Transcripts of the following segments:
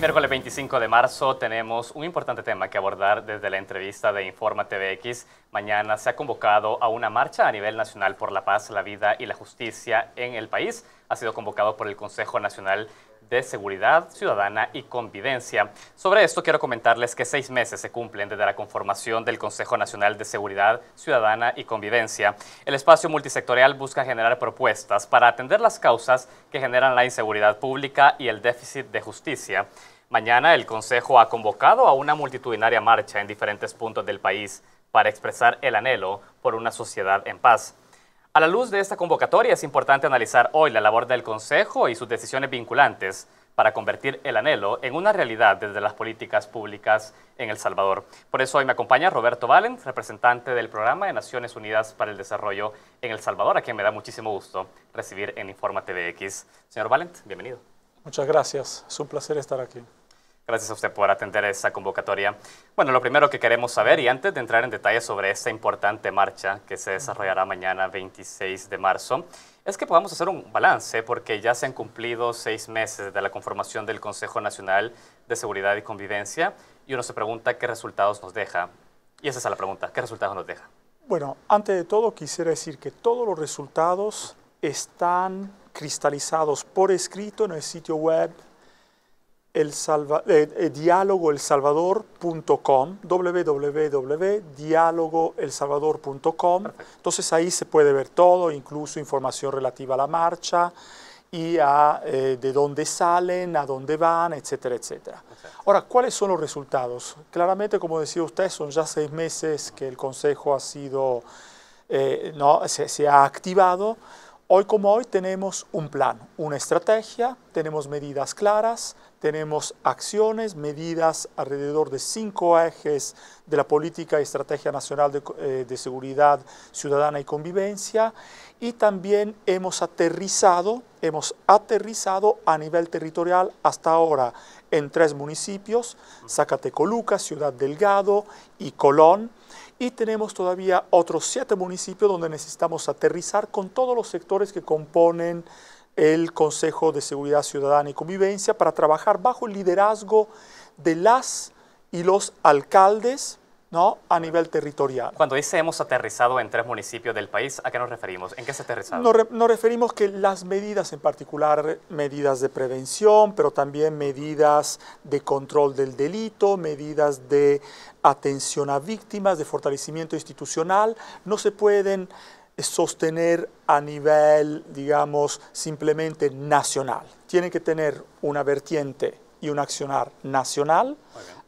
Miércoles 25 de marzo tenemos un importante tema que abordar desde la entrevista de Informa TVX. Mañana se ha convocado a una marcha a nivel nacional por la paz, la vida y la justicia en el país. Ha sido convocado por el Consejo Nacional de Seguridad Ciudadana y Convivencia. Sobre esto quiero comentarles que 6 meses se cumplen desde la conformación del Consejo Nacional de Seguridad Ciudadana y Convivencia. El espacio multisectorial busca generar propuestas para atender las causas que generan la inseguridad pública y el déficit de justicia. Mañana el Consejo ha convocado a una multitudinaria marcha en diferentes puntos del país para expresar el anhelo por una sociedad en paz. A la luz de esta convocatoria es importante analizar hoy la labor del Consejo y sus decisiones vinculantes para convertir el anhelo en una realidad desde las políticas públicas en El Salvador. Por eso hoy me acompaña Roberto Valent, representante del Programa de Naciones Unidas para el Desarrollo en El Salvador, a quien me da muchísimo gusto recibir en Informa TVX. Señor Valent, bienvenido. Muchas gracias, es un placer estar aquí. Gracias a usted por atender esa convocatoria. Bueno, lo primero que queremos saber, y antes de entrar en detalle sobre esta importante marcha que se desarrollará mañana 26 de marzo, es que podamos hacer un balance porque ya se han cumplido 6 meses de la conformación del Consejo Nacional de Seguridad y Convivencia y uno se pregunta qué resultados nos deja. Y esa es la pregunta, ¿qué resultados nos deja? Bueno, antes de todo quisiera decir que todos los resultados están cristalizados por escrito en el sitio web dialogoelsalvador.com, www.dialogoelsalvador.com. Entonces ahí se puede ver todo, incluso información relativa a la marcha y a de dónde salen, a dónde van, etcétera, etcétera. Ahora, ¿cuáles son los resultados? Claramente, como decía usted, son ya 6 meses que el Consejo ha sido, se ha activado. Hoy como hoy tenemos un plan, una estrategia, tenemos medidas claras, tenemos acciones, medidas alrededor de 5 ejes de la política y estrategia nacional de seguridad ciudadana y convivencia, y también hemos aterrizado a nivel territorial hasta ahora en 3 municipios, Zacatecoluca, Ciudad Delgado y Colón. Y tenemos todavía otros 7 municipios donde necesitamos aterrizar con todos los sectores que componen el Consejo de Seguridad Ciudadana y Convivencia para trabajar bajo el liderazgo de las y los alcaldes, ¿no?, a nivel territorial. Cuando dice hemos aterrizado en 3 municipios del país, ¿a qué nos referimos? ¿En qué se ha aterrizado? Nos referimos que las medidas, en particular medidas de prevención, pero también medidas de control del delito, medidas de atención a víctimas, de fortalecimiento institucional, no se pueden sostener a nivel, digamos, simplemente nacional. Tienen que tener una vertiente y un accionar nacional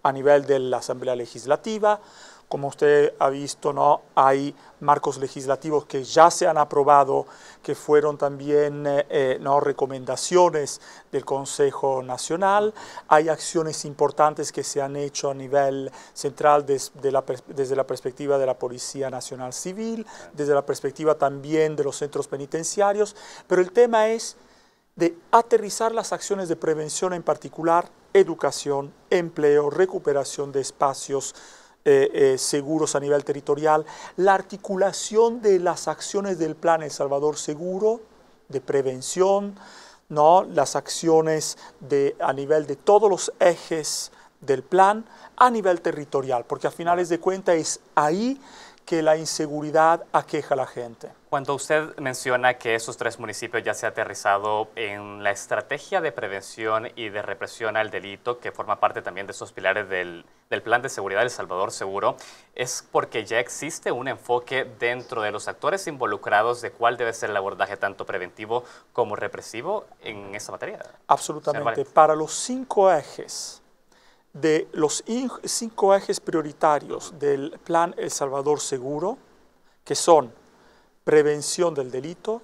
a nivel de la Asamblea Legislativa. Como usted ha visto, ¿no?, hay marcos legislativos que ya se han aprobado, que fueron también recomendaciones del Consejo Nacional. Hay acciones importantes que se han hecho a nivel central desde la perspectiva de la Policía Nacional Civil, desde la perspectiva también de los centros penitenciarios, pero el tema es de aterrizar las acciones de prevención, en particular educación, empleo, recuperación de espacios seguros a nivel territorial, la articulación de las acciones del Plan El Salvador Seguro, de prevención, ¿no?, las acciones a nivel de todos los ejes del plan a nivel territorial, porque a finales de cuentas es ahí que la inseguridad aqueja a la gente. Cuando usted menciona que esos 3 municipios ya se ha aterrizado en la estrategia de prevención y de represión al delito, que forma parte también de esos pilares del Plan de Seguridad El Salvador Seguro, ¿es porque ya existe un enfoque dentro de los actores involucrados de cuál debe ser el abordaje tanto preventivo como represivo en esta materia? Absolutamente. Para los 5 ejes, de los 5 ejes prioritarios del Plan El Salvador Seguro, que son prevención del delito,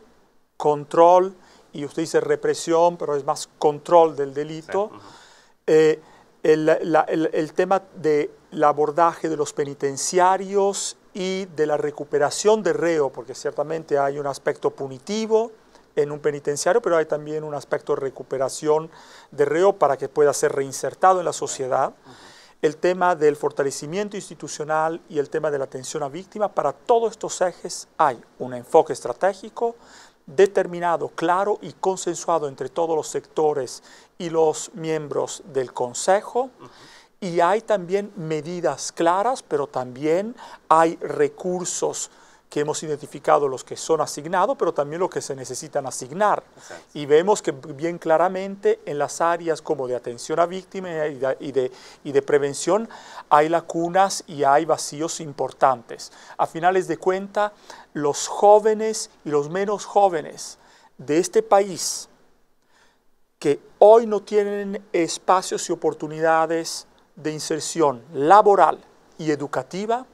control, y usted dice represión, pero es más control del delito, sí. El tema del abordaje de los penitenciarios y de la recuperación de reo, porque ciertamente hay un aspecto punitivo en un penitenciario, pero hay también un aspecto de recuperación de reo para que pueda ser reinsertado en la sociedad. El tema del fortalecimiento institucional y el tema de la atención a víctimas, para todos estos ejes hay un enfoque estratégico determinado, claro y consensuado entre todos los sectores y los miembros del Consejo. Y hay también medidas claras, pero también hay recursos que hemos identificado, los que son asignados, pero también los que se necesitan asignar. Exacto. Y vemos que bien claramente en las áreas como de atención a víctimas y de prevención hay lagunas y hay vacíos importantes. A finales de cuentas, los jóvenes y los menos jóvenes de este país que hoy no tienen espacios y oportunidades de inserción laboral y educativa,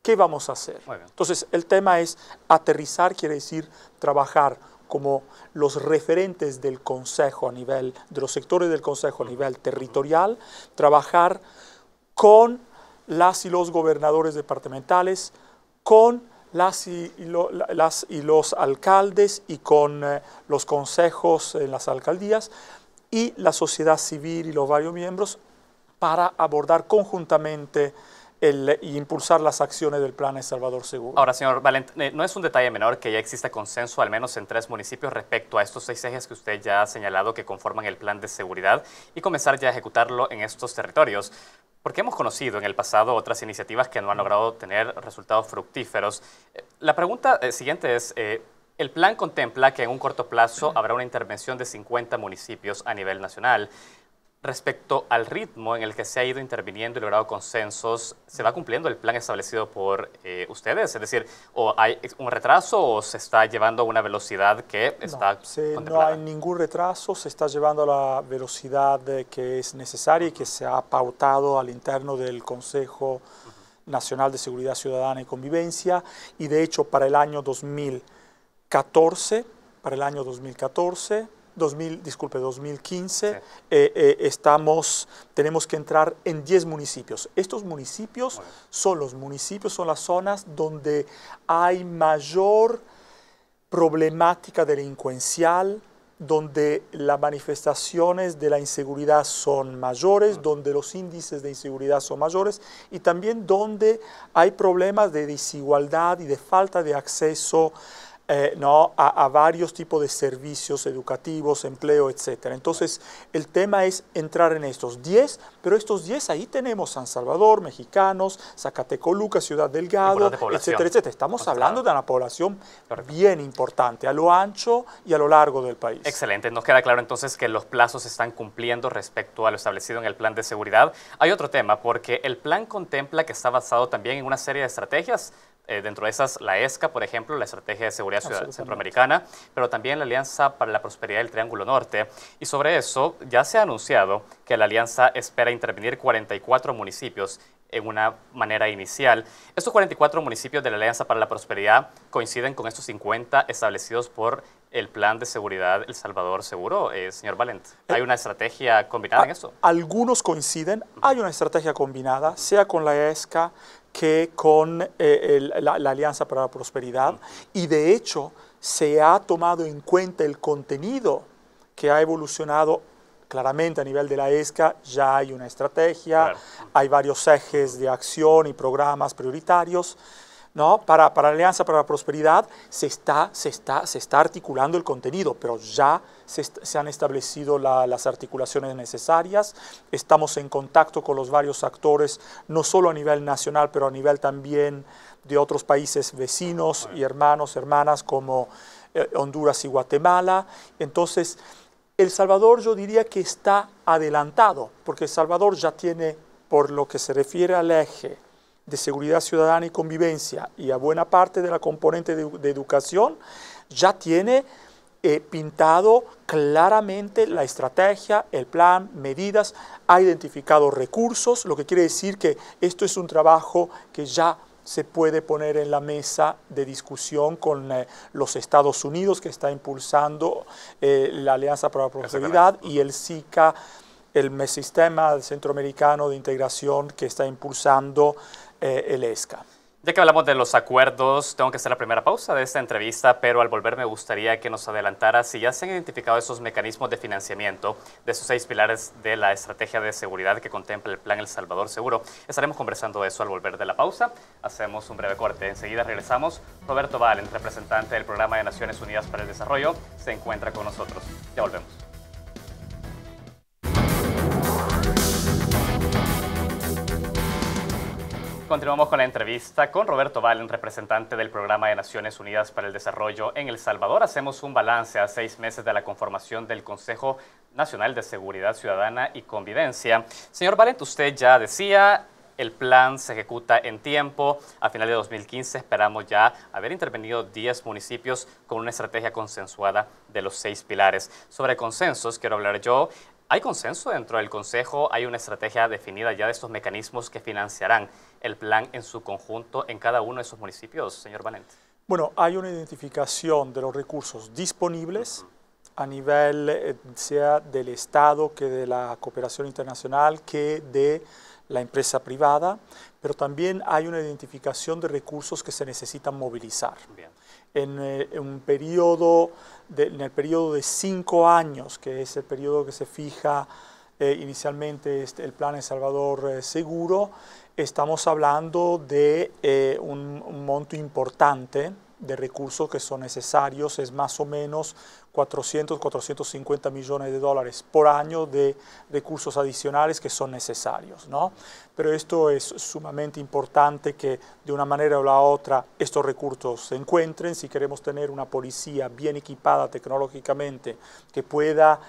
¿qué vamos a hacer? Entonces, el tema es aterrizar, quiere decir trabajar como los referentes del Consejo a nivel, de los sectores del Consejo a nivel territorial, trabajar con las y los gobernadores departamentales, con las y los alcaldes y con los consejos en las alcaldías y la sociedad civil y los varios miembros para abordar conjuntamente e impulsar las acciones del Plan El Salvador Seguro. Ahora, señor Valent, no es un detalle menor que ya exista consenso, al menos en 3 municipios, respecto a estos 6 ejes que usted ya ha señalado que conforman el plan de seguridad y comenzar ya a ejecutarlo en estos territorios. Porque hemos conocido en el pasado otras iniciativas que no han logrado tener resultados fructíferos. La pregunta siguiente es, el plan contempla que en un corto plazo habrá una intervención de 50 municipios a nivel nacional. Respecto al ritmo en el que se ha ido interviniendo y logrado consensos, ¿se va cumpliendo el plan establecido por ustedes? Es decir, ¿o hay un retraso o se está llevando a una velocidad que está contemplada? No hay ningún retraso, se está llevando a la velocidad que es necesaria y que se ha pautado al interno del Consejo Nacional de Seguridad Ciudadana y Convivencia. Y de hecho, para el año 2015, sí. Tenemos que entrar en 10 municipios. Estos municipios son las zonas donde hay mayor problemática delincuencial, donde las manifestaciones de la inseguridad son mayores, donde los índices de inseguridad son mayores y también donde hay problemas de desigualdad y de falta de acceso a varios tipos de servicios educativos, empleo, etc. Entonces, el tema es entrar en estos 10, pero estos 10 ahí tenemos San Salvador, Mexicanos, Zacatecoluca, Ciudad Delgado, etcétera, etcétera. Estamos hablando de una población bien importante, a lo ancho y a lo largo del país. Excelente. Nos queda claro entonces que los plazos se están cumpliendo respecto a lo establecido en el plan de seguridad. Hay otro tema, porque el plan contempla que está basado también en una serie de estrategias. Dentro de esas, la ESCA, por ejemplo, la Estrategia de Seguridad Centroamericana, pero también la Alianza para la Prosperidad del Triángulo Norte. Y sobre eso, ya se ha anunciado que la Alianza espera intervenir 44 municipios en una manera inicial. Estos 44 municipios de la Alianza para la Prosperidad coinciden con estos 50 establecidos por el Plan de Seguridad El Salvador Seguro, señor Valent. ¿Hay una estrategia combinada en eso? Algunos coinciden, hay una estrategia combinada, sea con la ESCA que con la Alianza para la Prosperidad, y de hecho se ha tomado en cuenta el contenido que ha evolucionado claramente a nivel de la ESCA. Ya hay una estrategia, hay varios ejes de acción y programas prioritarios, ¿no? Para la Alianza para la Prosperidad se está articulando el contenido, pero ya se han establecido las articulaciones necesarias. Estamos en contacto con los varios actores, no solo a nivel nacional, pero a nivel también de otros países vecinos y hermanas como Honduras y Guatemala. Entonces, El Salvador yo diría que está adelantado, porque El Salvador ya tiene, por lo que se refiere al eje de seguridad ciudadana y convivencia y a buena parte de la componente de educación, ya tiene pintado claramente la estrategia, el plan, medidas, ha identificado recursos, lo que quiere decir que esto es un trabajo que ya se puede poner en la mesa de discusión con los Estados Unidos, que está impulsando la Alianza para la Prosperidad, y el SICA, el Sistema Centroamericano de Integración, que está impulsando el ESCA. Ya que hablamos de los acuerdos, tengo que hacer la primera pausa de esta entrevista, pero al volver me gustaría que nos adelantara si ya se han identificado esos mecanismos de financiamiento de esos 6 pilares de la estrategia de seguridad que contempla el Plan El Salvador Seguro. Estaremos conversando eso al volver de la pausa. Hacemos un breve corte. Enseguida regresamos. Roberto Valen, representante del Programa de Naciones Unidas para el Desarrollo, se encuentra con nosotros. Ya volvemos. Continuamos con la entrevista con Roberto Valen, representante del Programa de Naciones Unidas para el Desarrollo en El Salvador. Hacemos un balance a 6 meses de la conformación del Consejo Nacional de Seguridad Ciudadana y Convivencia. Señor Valen, usted ya decía, el plan se ejecuta en tiempo. A final de 2015 esperamos ya haber intervenido 10 municipios con una estrategia consensuada de los 6 pilares. Sobre consensos, quiero hablar yo. ¿Hay consenso dentro del Consejo? ¿Hay una estrategia definida ya de estos mecanismos que financiarán el plan en su conjunto en cada uno de esos municipios, señor Valente? Bueno, hay una identificación de los recursos disponibles a nivel sea del Estado que de la cooperación internacional que de la empresa privada, pero también hay una identificación de recursos que se necesitan movilizar. Bien. En el periodo de 5 años, que es el periodo que se fija inicialmente el Plan El Salvador Seguro, estamos hablando de un monto importante de recursos que son necesarios, es más o menos 450 millones de dólares por año de recursos adicionales que son necesarios, ¿no? Pero esto es sumamente importante que de una manera o la otra estos recursos se encuentren. Si queremos tener una policía bien equipada tecnológicamente que pueda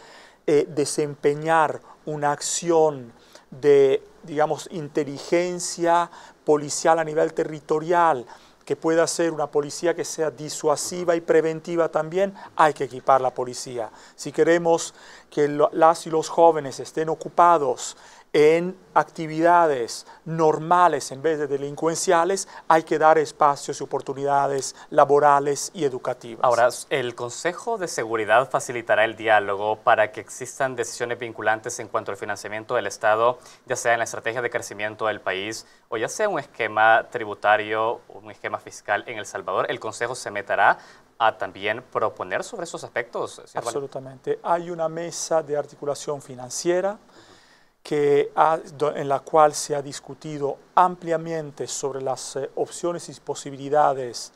desempeñar una acción de, digamos, inteligencia policial a nivel territorial, que pueda ser una policía que sea disuasiva y preventiva también, hay que equipar la policía. Si queremos que las y los jóvenes estén ocupados en actividades normales en vez de delincuenciales, hay que dar espacios y oportunidades laborales y educativas. Ahora, ¿el Consejo de Seguridad facilitará el diálogo para que existan decisiones vinculantes en cuanto al financiamiento del Estado, ya sea en la estrategia de crecimiento del país o ya sea un esquema tributario o un esquema fiscal en El Salvador? ¿El Consejo se meterá a también proponer sobre esos aspectos? Absolutamente. Hay una mesa de articulación financiera en la cual se ha discutido ampliamente sobre las opciones y posibilidades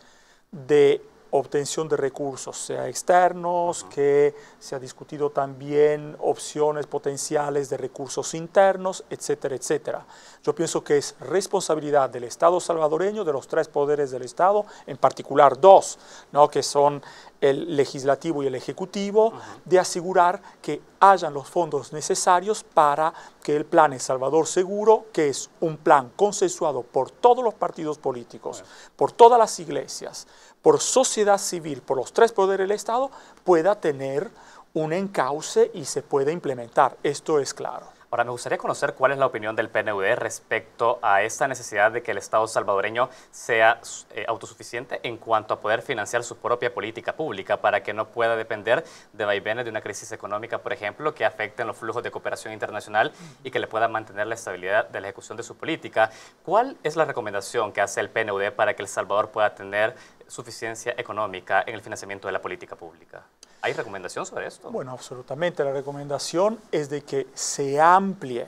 de obtención de recursos, sea externos, que se ha discutido también opciones potenciales de recursos internos, etcétera, etcétera. Yo pienso que es responsabilidad del Estado salvadoreño, de los 3 poderes del Estado, en particular 2, ¿no?, que son el legislativo y el ejecutivo, de asegurar que hayan los fondos necesarios para que el Plan El Salvador Seguro, que es un plan consensuado por todos los partidos políticos, por todas las iglesias, por sociedad civil, por los 3 poderes del Estado, pueda tener un encauce y se pueda implementar. Esto es claro. Ahora, me gustaría conocer cuál es la opinión del PNUD respecto a esta necesidad de que el Estado salvadoreño sea autosuficiente en cuanto a poder financiar su propia política pública para que no pueda depender de vaivenes de una crisis económica, por ejemplo, que afecten los flujos de cooperación internacional y que le pueda mantener la estabilidad de la ejecución de su política. ¿Cuál es la recomendación que hace el PNUD para que El Salvador pueda tener suficiencia económica en el financiamiento de la política pública? ¿Hay recomendación sobre esto? Bueno, absolutamente. La recomendación es de que se amplíe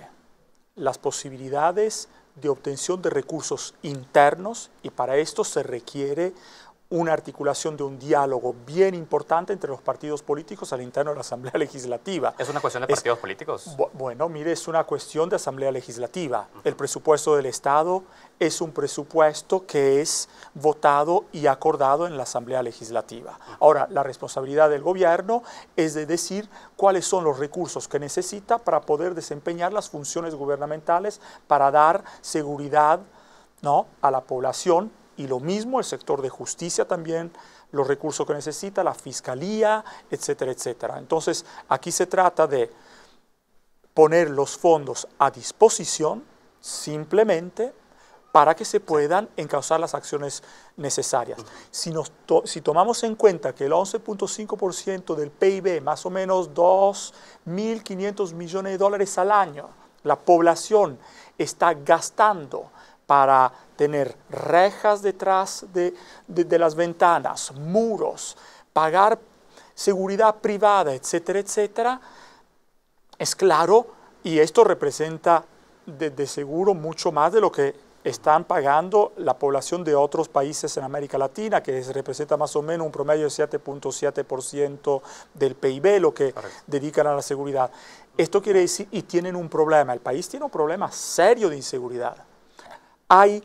las posibilidades de obtención de recursos internos y para esto se requiere una articulación de un diálogo bien importante entre los partidos políticos al interno de la Asamblea Legislativa. ¿Es una cuestión de partidos políticos? Bueno, mire, es una cuestión de Asamblea Legislativa. El presupuesto del Estado es un presupuesto que es votado y acordado en la Asamblea Legislativa. Ahora, la responsabilidad del gobierno es de decir cuáles son los recursos que necesita para poder desempeñar las funciones gubernamentales para dar seguridad, ¿no?, a la población. Y lo mismo el sector de justicia también, los recursos que necesita, la fiscalía, etcétera, etcétera. Entonces, aquí se trata de poner los fondos a disposición simplemente para que se puedan encauzar las acciones necesarias. Si tomamos en cuenta que el 11.5% del PIB, más o menos 2.500 millones de dólares al año, la población está gastando para tener rejas detrás de las ventanas, muros, pagar seguridad privada, etcétera, etcétera, es claro, y esto representa de seguro mucho más de lo que están pagando la población de otros países en América Latina, que representa más o menos un promedio de 7.7% del PIB, lo que dedican a la seguridad. Esto quiere decir, y tienen un problema, el país tiene un problema serio de inseguridad. Hay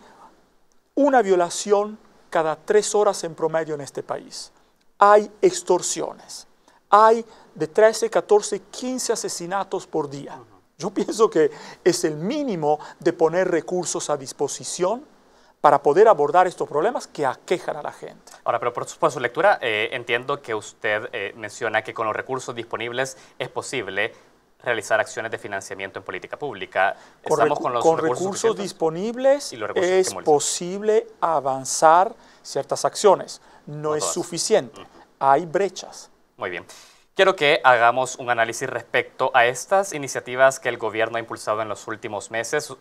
una violación cada 3 horas en promedio en este país. Hay extorsiones. Hay de 13, 14, 15 asesinatos por día. Yo pienso que es el mínimo de poner recursos a disposición para poder abordar estos problemas que aquejan a la gente. Ahora, pero por su lectura, entiendo que usted menciona que con los recursos disponibles es posible realizar acciones de financiamiento en política pública. Con recursos disponibles es posible avanzar ciertas acciones. No es suficiente. Hay brechas. Muy bien. Quiero que hagamos un análisis respecto a estas iniciativas que el gobierno ha impulsado en los últimos meses.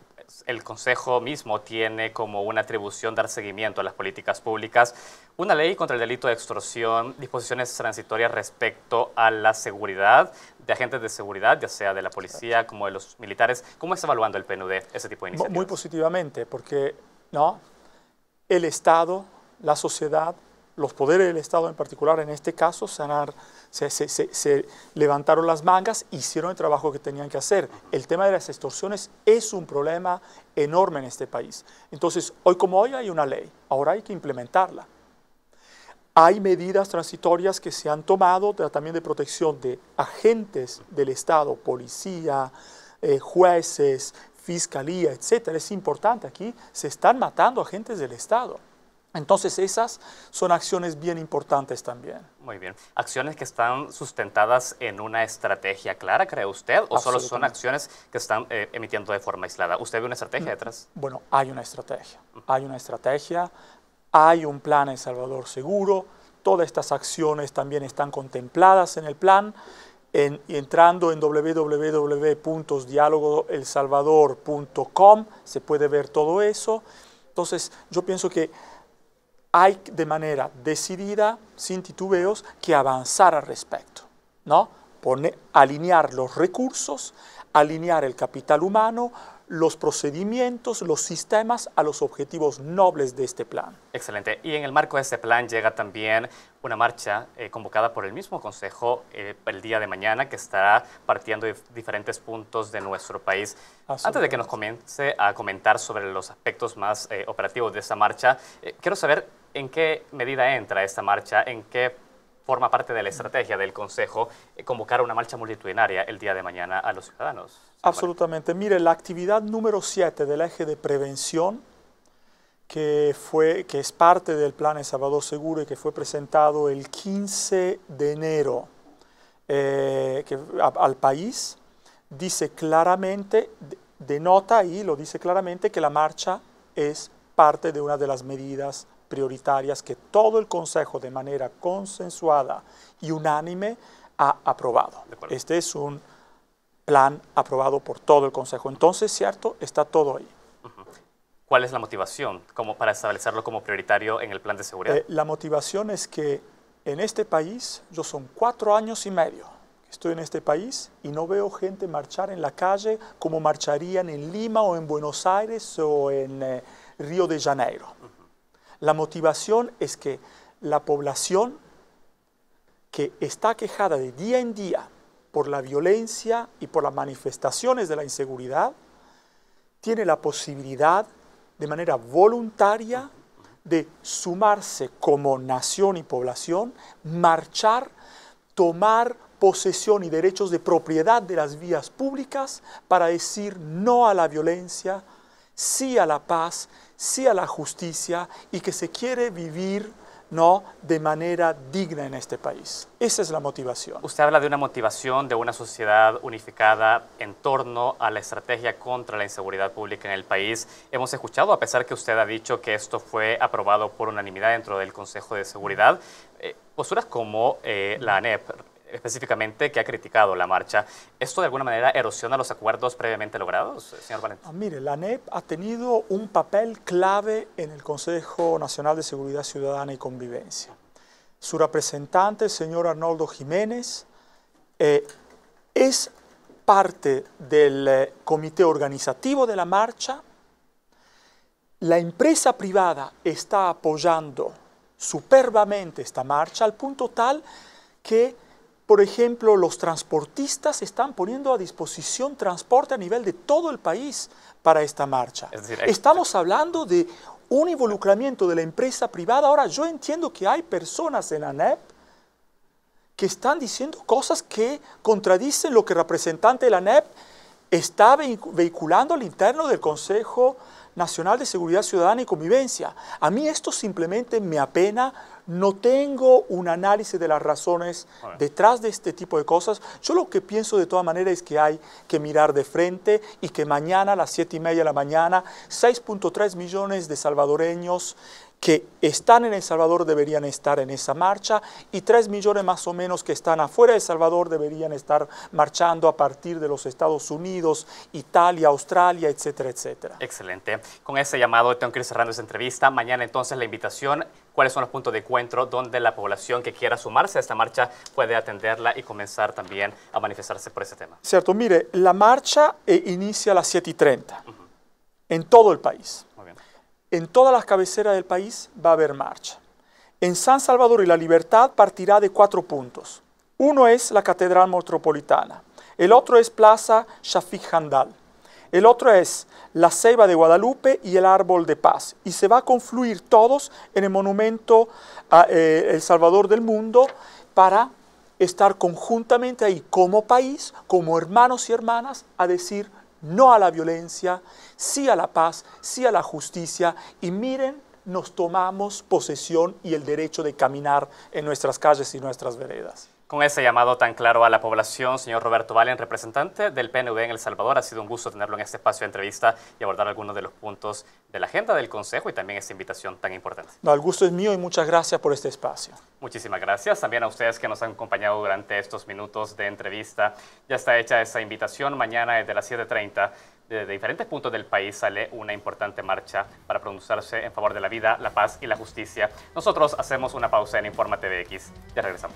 El Consejo mismo tiene como una atribución dar seguimiento a las políticas públicas, una ley contra el delito de extorsión, disposiciones transitorias respecto a la seguridad de agentes de seguridad, ya sea de la policía como de los militares. ¿Cómo está evaluando el PNUD ese tipo de iniciativas? Muy positivamente, porque el Estado, la sociedad, los poderes del Estado en particular, en este caso, se levantaron las mangas, hicieron el trabajo que tenían que hacer. El tema de las extorsiones es un problema enorme en este país. Entonces, hoy como hoy hay una ley, ahora hay que implementarla. Hay medidas transitorias que se han tomado también de protección de agentes del Estado, policía, jueces, fiscalía, etc. Es importante, aquí se están matando agentes del Estado. Entonces esas son acciones bien importantes también. Muy bien. ¿Acciones que están sustentadas en una estrategia clara, cree usted? ¿O solo son acciones que están emitiendo de forma aislada? ¿Usted ve una estrategia detrás? Bueno, hay una estrategia. Hay una estrategia, hay un plan El Salvador Seguro. Todas estas acciones también están contempladas en el plan. Entrando en www.dialogoelsalvador.com se puede ver todo eso. Entonces yo pienso que hay de manera decidida, sin titubeos, que avanzar al respecto, ¿no? Alinear los recursos, alinear el capital humano, los procedimientos, los sistemas a los objetivos nobles de este plan. Excelente. Y en el marco de este plan llega también una marcha convocada por el mismo Consejo el día de mañana, que estará partiendo de diferentes puntos de nuestro país. Antes de que nos comience a comentar sobre los aspectos más operativos de esta marcha, quiero saber en qué medida entra esta marcha, en qué forma parte de la estrategia del Consejo convocar una marcha multitudinaria el día de mañana a los ciudadanos. Absolutamente. Mire, la actividad número 7 del eje de prevención, que es parte del Plan El Salvador Seguro y que fue presentado el 15 de enero al país, dice claramente, denota ahí, lo dice claramente, que la marcha es parte de una de las medidas prioritarias que todo el Consejo de manera consensuada y unánime ha aprobado. Este es un plan aprobado por todo el Consejo. Entonces, cierto, está todo ahí. ¿Cuál es la motivación para establecerlo como prioritario en el plan de seguridad? La motivación es que en este país, yo son 4 años y medio que estoy en este país y no veo gente marchar en la calle como marcharían en Lima o en Buenos Aires o en Río de Janeiro. La motivación es que la población que está quejada de día en día por la violencia y por las manifestaciones de la inseguridad, tiene la posibilidad de manera voluntaria de sumarse como nación y población, marchar, tomar posesión y derechos de propiedad de las vías públicas para decir no a la violencia, sí a la paz, sí a la justicia y que se quiere vivir de manera digna en este país. Esa es la motivación. Usted habla de una motivación de una sociedad unificada en torno a la estrategia contra la inseguridad pública en el país. Hemos escuchado, a pesar que usted ha dicho que esto fue aprobado por unanimidad dentro del Consejo de Seguridad, posturas como la ANEP específicamente que ha criticado la marcha. ¿Esto de alguna manera erosiona los acuerdos previamente logrados, señor Valente? Mire, la ANEP ha tenido un papel clave en el Consejo Nacional de Seguridad Ciudadana y Convivencia. Su representante, el señor Arnoldo Jiménez, es parte del comité organizativo de la marcha. La empresa privada está apoyando superbamente esta marcha al punto tal que, por ejemplo, los transportistas están poniendo a disposición transporte a nivel de todo el país para esta marcha. Es decir, estamos hablando de un involucramiento de la empresa privada. Ahora, yo entiendo que hay personas en ANEP que están diciendo cosas que contradicen lo que el representante de la ANEP está vehiculando al interno del Consejo Nacional de Seguridad Ciudadana y Convivencia. A mí esto simplemente me apena, no tengo un análisis de las razones detrás de este tipo de cosas. Yo lo que pienso de todas maneras es que hay que mirar de frente y que mañana a las 7:30 de la mañana, 6.3 millones de salvadoreños que están en El Salvador deberían estar en esa marcha y 3 millones más o menos que están afuera de El Salvador deberían estar marchando a partir de los Estados Unidos, Italia, Australia, etcétera, etcétera. Excelente. Con ese llamado tengo que ir cerrando esta entrevista. Mañana entonces la invitación. ¿Cuáles son los puntos de encuentro donde la población que quiera sumarse a esta marcha puede atenderla y comenzar también a manifestarse por ese tema? Cierto, mire, la marcha inicia a las 7:30 en todo el país. Muy bien. En todas las cabeceras del país va a haber marcha. En San Salvador y La Libertad partirá de 4 puntos. Uno es la Catedral Metropolitana, el otro es Plaza Shafiq Handal, el otro es la Ceiba de Guadalupe y el Árbol de Paz. Y se va a confluir todos en el monumento a El Salvador del Mundo para estar conjuntamente ahí como país, como hermanos y hermanas, a decir no a la violencia, sí a la paz, sí a la justicia. Y miren, nos tomamos posesión y el derecho de caminar en nuestras calles y nuestras veredas. Con ese llamado tan claro a la población, señor Roberto Valen, representante del PNV en El Salvador, ha sido un gusto tenerlo en este espacio de entrevista y abordar algunos de los puntos de la agenda del Consejo y también esta invitación tan importante. No, el gusto es mío y muchas gracias por este espacio. Muchísimas gracias también a ustedes que nos han acompañado durante estos minutos de entrevista. Ya está hecha esa invitación. Mañana desde las 7:30 de diferentes puntos del país sale una importante marcha para pronunciarse en favor de la vida, la paz y la justicia. Nosotros hacemos una pausa en Informa TVX. Ya regresamos.